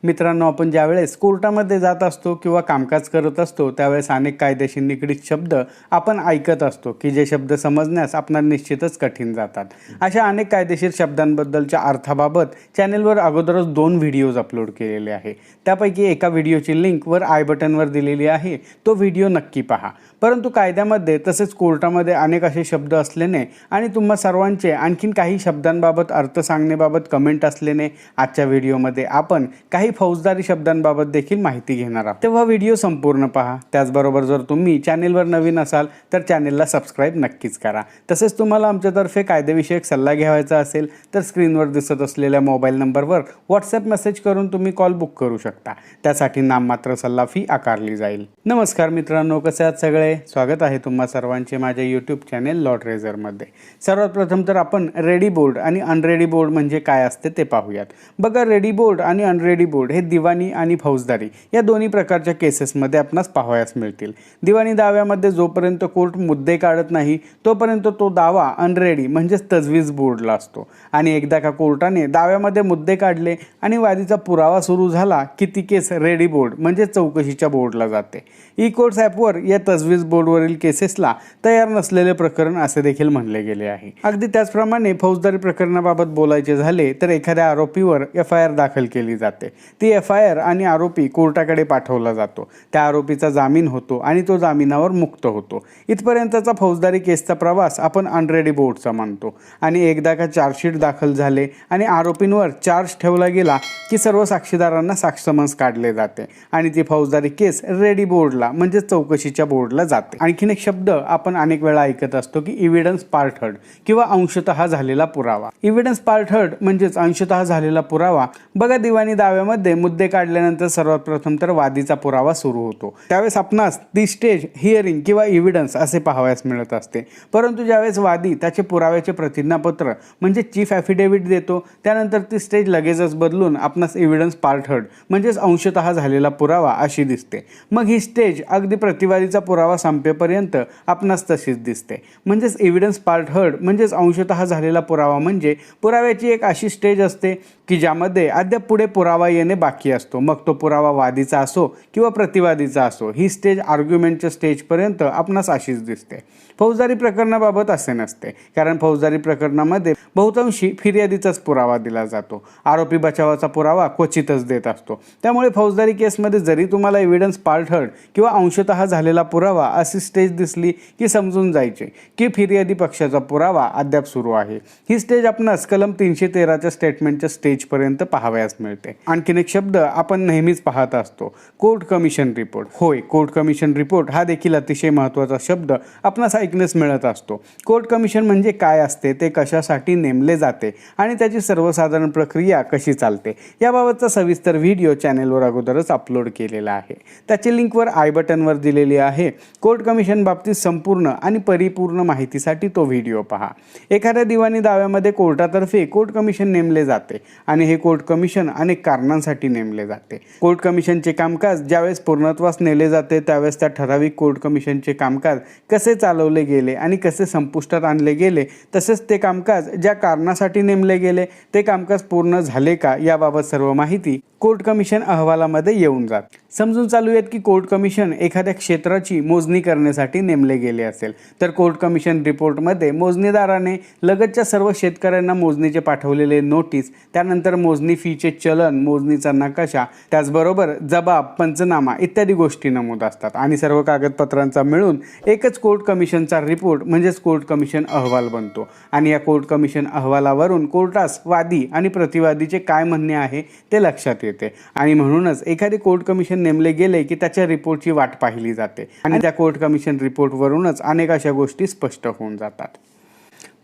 मित्रांनो, आपण ज्यावेळेस कोर्टामध्ये जात असतो किंवा कामकाज करत असतो त्यावेळेस अनेक कायदेशीर निगडीत शब्द आपण ऐकत असतो की जे शब्द समजण्यास आपणाला निश्चितच कठीण जातात. अशा अनेक कायदेशीर शब्दांबद्दलच्या अर्थाबाबत चॅनेलवर अगोदरच 2 व्हिडिओज अपलोड केलेले आहे. त्यापैकी एका व्हिडिओची लिंक वर आय बटनवर दिलेली आहे. तो व्हिडिओ नक्की पहा. परंतु कायद्यामध्ये तसेच कोर्टामध्ये अनेक असे शब्द असल्याने आणि तुम्हा सर्वांचे आणखीन काही शब्दांबाबत अर्थ सांगण्याबाबत कमेंट असल्याने आजच्या व्हिडिओमध्ये आपण काही फौजदारी शब्दांबाबत देखील माहिती घेणार आहोत. तेव्हा व्हिडिओ संपूर्ण पहा. त्याचबरोबर जर तुम्ही चॅनेलवर नवीन असाल तर चॅनेलला सबस्क्राईब नक्कीच करा. तसेच तुम्हाला आमच्यातर्फे कायदेविषयक सल्ला घ्यायचा असेल तर स्क्रीनवर दिसत असलेल्या मोबाईल नंबरवर व्हॉट्सॲप मेसेज करून तुम्ही कॉल बुक करू शकता. त्यासाठी नाममात्र सल्ला फी आकारली जाईल. नमस्कार मित्रांनो, कसे आहात सगळे? स्वागत आहे तुम्हा सर्वांचे माझ्या यूट्यूब चॅनेल लॉ ट्रेझरमध्ये. सर्वात प्रथम तर आपण रेडी बोर्ड आणि अनरेडी बोर्ड म्हणजे काय असते ते पाहूयात. बघा, रेडी बोर्ड आणि अनरेडी बोर्ड हे दिवाणी आणि फौजदारी या दोन्ही प्रकारच्या केसेसमध्ये आपणास पाहावयास मिळतील. दिवाणी दाव्यामध्ये जोपर्यंत कोर्ट मुद्दे काढत नाही तोपर्यंत तो दावा अनरेडी म्हणजेच तजवीज बोर्डला असतो आणि एकदा का कोर्टाने दाव्यामध्ये मुद्दे काढले आणि वादीचा पुरावा सुरू झाला की ती केस रेडी बोर्ड म्हणजे चौकशीच्या बोर्डला जाते. ई कोर्ट्स ॲपवर या तजवीज बोर्डवरील केसेसला तयार नसलेले प्रकरण असे देखील म्हणले गेले आहे. अगदी त्याचप्रमाणे फौजदारी प्रकरणाबाबत बोलायचे झाले तर एखाद्या आरोपीवर FIR दाखल केली जाते. ती FIR आणि आरोपी कोर्टाकडे पाठवला जातो. त्या आरोपीचा जामीन होतो आणि तो जामिनावर मुक्त होतो. इथपर्यंतचा फौजदारी केसचा प्रवास आपण अनरेडी बोर्डचा मानतो. आणि एकदा का चार्जशीट दाखल झाले आणि आरोपींवर चार्ज ठेवला गेला की सर्व साक्षीदारांना साक्षसमन्स काढले जाते आणि ती फौजदारी केस रेडी बोर्डला म्हणजे चौकशीच्या बोर्डला जाते. आणखीन एक शब्द आपण अनेक वेळा ऐकत असतो की इव्हिडन्स पार्ट हर्ड किंवा अंशतः झालेला पुरावा. इव्हिडन्स पार्ट हर्ड म्हणजेच अंशतः झालेला पुरावा. बघा, दिवाणी दाव्यामध्ये मुद्दे काढल्यानंतर सर्वात प्रथम तर वादीचा पुरावा सुरू होतो. त्यावेळेस आपणास ती स्टेज हिअरिंग किंवा इव्हिडन्स असे पाहावयास मिळत असते. परंतु ज्यावेळेस वादी त्याचे पुराव्याचे प्रतिज्ञापत्र म्हणजे चीफ ॲफिडेव्हिट देतो त्यानंतर ती स्टेज लगेचच बदलून आपणास इव्हिडन्स पार्ट हर्ड म्हणजेच अंशतः झालेला पुरावा अशी दिसते. मग ही स्टेज अगदी प्रतिवादीचा पुरावा संपेपर्यंत आपणास तशीच दिसते. म्हणजेच एव्हिडन्स पार्ट हर्ड म्हणजेच अंशतः झालेला पुरावा म्हणजे पुराव्याची एक अशी स्टेज असते की ज्यामध्ये अद्याप पुढे पुरावा येणे बाकी असतो. मग तो पुरावा वादीचा असो किंवा प्रतिवादीचा असो, ही स्टेज आर्ग्युमेंटच्या स्टेजपर्यंत आपणास अशीच दिसते. फौजदारी प्रकरणाबाबत असे नसते, कारण फौजदारी प्रकरणामध्ये बहुतांशी फिर्यादीचाच पुरावा दिला जातो. आरोपी बचावाचा पुरावा क्वचितच देत असतो. त्यामुळे फौजदारी केसमध्ये जरी तुम्हाला एव्हिडन्स पार्ट हर्ड किंवा अंशतः झालेला पुरावा अशी स्टेज दिसली की समजून जायचे की फिर्यादी पक्षाचा पुरावा अद्याप सुरू आहे. ही स्टेज आपणास कलम 313च्या स्टेटमेंटच्या स्टेजपर्यंत पाहावयास मिळते. आणखीन एक शब्द आपण नेहमीच पाहत असतो, कोर्ट कमिशन रिपोर्ट. होय, कोर्ट कमिशन रिपोर्ट हा देखील अतिशय महत्त्वाचा शब्द आपणास ऐकण्यास मिळत असतो. कोर्ट कमिशन म्हणजे काय असते, ते कशासाठी नेमले जाते आणि त्याची सर्वसाधारण प्रक्रिया कशी चालते याबाबतचा सविस्तर व्हिडिओ चॅनेलवर अगोदरच अपलोड केलेला आहे. त्याची लिंकवर आय बटनवर दिलेली आहे. कोर्ट कमिशन बाबतीत संपूर्ण आणि परिपूर्ण माहितीसाठी तो व्हिडिओ पहा. एखाद्या दिवाणी दाव्यामध्ये कोर्टातर्फे कोर्ट कमिशन नेमले जाते आणि हे कोर्ट कमिशन अनेक कारणांसाठी नेमले जाते. कोर्ट कमिशनचे कामकाज ज्यावेळेस पूर्णत्वास नेले जाते त्यावेळेस त्या ठराविक कोर्ट कमिशनचे कामकाज कसे चालवले गेले आणि कसे संपुष्टात आणले गेले, तसेच ते कामकाज ज्या कारणासाठी नेमले गेले ते कामकाज पूर्ण झाले का याबाबत सर्व माहिती कोर्ट कमिशन अहवालामध्ये येऊन जात. समजून चालूयात की कोर्ट कमिशन एखाद्या क्षेत्राची मोजणी करण्यासाठी नेमले गेले असेल तर कोर्ट कमिशन रिपोर्टमध्ये मोजणीदाराने लगतच्या सर्व शेतकऱ्यांना मोजणीचे पाठवलेले नोटीस, त्यानंतर मोजणी फीचे चलन, मोजणीचा नकाशा, त्याचबरोबर जबाब, पंचनामा इत्यादी गोष्टी नमूद असतात आणि सर्व कागदपत्रांचा मिळून एकच कोर्ट कमिशनचा रिपोर्ट म्हणजेच कोर्ट कमिशन अहवाल बनतो. आणि या कोर्ट कमिशन अहवालावरून कोर्टास वादी आणि प्रतिवादीचे काय म्हणणे आहे ते लक्षात येते आणि म्हणूनच एखादे कोर्ट कमिशन नेमले गेले की त्याच्या रिपोर्टची वाट पाहिली जाते आणि त्या कोर्ट कमिशन रिपोर्टवरूनच अनेक अशा गोष्टी स्पष्ट होऊन जातात.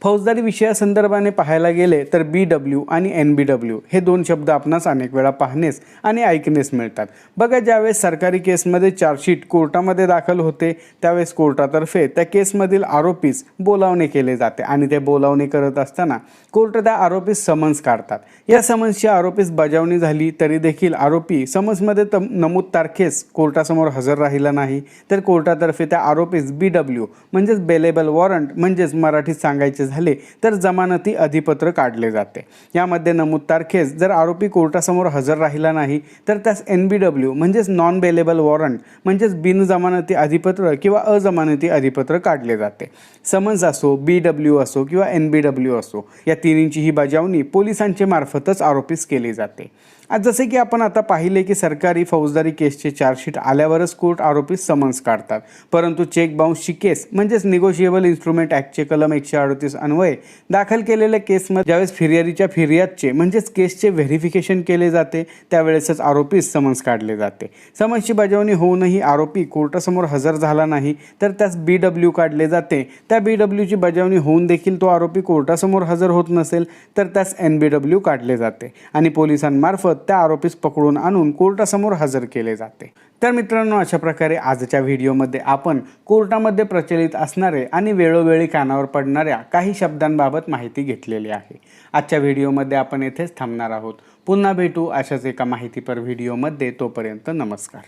फौजदारी विषयासंदर्भाने पाहायला गेले तर BW आणि NBW हे 2 शब्द आपणास अनेक वेळा पाहण्यास आणि ऐकण्यास मिळतात. बघा, ज्यावेळेस सरकारी केसमध्ये चार्जशीट कोर्टामध्ये दाखल होते त्यावेळेस कोर्टातर्फे त्या केसमधील आरोपीस बोलावणे केले जाते आणि ते बोलावणे करत असताना कोर्ट त्या आरोपीस समन्स काढतात. या समन्सची आरोपीस बजावणी झाली तरी देखील आरोपी समन्समध्ये नमूद तारखेस कोर्टासमोर हजर राहिला नाही तर कोर्टातर्फे त्या आरोपीस BW म्हणजेच बेलेबल वॉरंट म्हणजेच मराठीत सांगायचे काढायचे झाले तर जमानती अधिपत्र काढले जाते। यामध्ये नमूद तारखेस जर आरोपी कोर्टासमोर हजर राहिला नाही तर त्यास NBW म्हणजेच नॉन बेलेबल वॉरंट म्हणजेच बिनजमानती अधिपत्र किंवा अजमानती अधिपत्र काढले जाते। समन्स असो, BW असो किंवा NBW असो, या तिन्हींची ही बजावणी पोलिसांच्या मार्फतच आरोपीस केली जाते। आज जसे की आपण आता पाहिले की सरकारी फौजदारी केसचे चार्जशीट आल्यावरच कोर्ट आरोपीस समन्स काढतात, परंतु चेक बाउन्सची केस म्हणजेच निगोशिएबल इन्स्ट्रुमेंट ॲक्टचे कलम 138 अन्वये दाखल केलेल्या केसमध्ये ज्यावेळेस फिर्यादीच्या फिर्यादचे म्हणजेच केसचे व्हेरिफिकेशन केले जाते त्यावेळेसच आरोपीस समन्स काढले जाते। समन्सची बजावणी होऊनही आरोपी कोर्टासमोर हजर झाला नाही तर त्यास BW काढले जाते। त्या BWची बजावणी होऊन देखील तो आरोपी कोर्टासमोर हजर होत नसेल तर त्यास NBW काढले जाते आणि पोलिसांमार्फत त्या आरोपीस पकडून आणून कोर्टासमोर हजर केले जाते। तर मित्रांनो, अशा प्रकारे आजच्या व्हिडिओमध्ये आपण कोर्टामध्ये प्रचलित असणारे आणि वेळोवेळी कानावर पडणाऱ्या काही शब्दांबाबत माहिती घेतलेली आहे। आजच्या व्हिडिओमध्ये आपण येथेच थांबणार आहोत। पुन्हा भेटू अशाच एका माहितीपर व्हिडिओमध्ये। तोपर्यंत नमस्कार।